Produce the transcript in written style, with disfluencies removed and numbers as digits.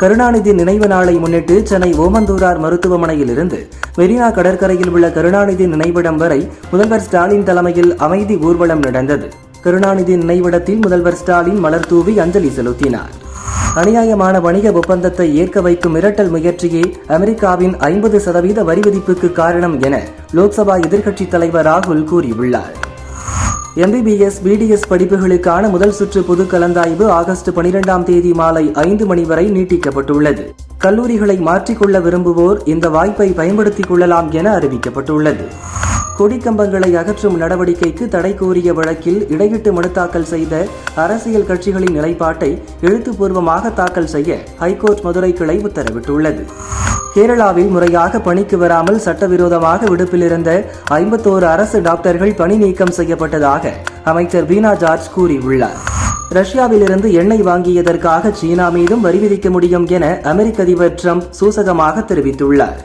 கருணாநிதி நினைவு நாளை முன்னிட்டு சென்னை ஓமந்தூரார் மருத்துவமனையில் இருந்து மெரினா கடற்கரையில் உள்ள கருணாநிதி நினைவிடம் வரை முதல்வர் ஸ்டாலின் தலைமையில் அமைதி ஊர்வலம் நடந்தது. கருணாநிதி நினைவிடத்தில் முதல்வர் ஸ்டாலின் மலர் தூவி அஞ்சலி செலுத்தினார். அநியாயமான வணிக ஒப்பந்தத்தை ஏற்க வைக்கும் மிரட்டல் முயற்சியே அமெரிக்காவின் 50% வரி விதிப்புக்கு காரணம் என லோக்சபா எதிர்க்கட்சித் தலைவர் ராகுல் கூறியுள்ளார். MBBS, BDS படிப்புகளுக்கான முதல் சுற்று பொது கலந்தாய்வு ஆகஸ்ட் 12ஆம் தேதி மாலை 5 மணி வரை நீட்டிக்கப்பட்டுள்ளது. கல்லூரிகளை மாற்றிக்கொள்ள விரும்புவோர் இந்த வாய்ப்பை பயன்படுத்திக் கொள்ளலாம் என அறிவிக்கப்பட்டுள்ளது. கொடிக்கம்பங்களை அகற்றும் நடவடிக்கைக்கு தடை கோரிய வழக்கில் இடையிட்டு மனு தாக்கல் செய்த அரசியல் கட்சிகளின் நிலைப்பாட்டை எழுத்துப்பூர்வமாக தாக்கல் செய்ய ஹைகோர்ட் மதுரை கிளை உத்தரவிட்டுள்ளது. கேரளாவில் முறையாக பணிக்கு வராமல் சட்டவிரோதமாக விடுப்பில் இருந்த 51 அரசு டாக்டர்கள் பணி நீக்கம் செய்யப்பட்டதாக அமைச்சர் வீணா ஜார்ஜ் கூறியுள்ளார். ரஷ்யாவிலிருந்து எண்ணெய் வாங்கியதற்காக சீனா மீதும் வரி விதிக்க முடியும் என அமெரிக்க அதிபர் டிரம்ப் சூசகமாக தெரிவித்துள்ளார்.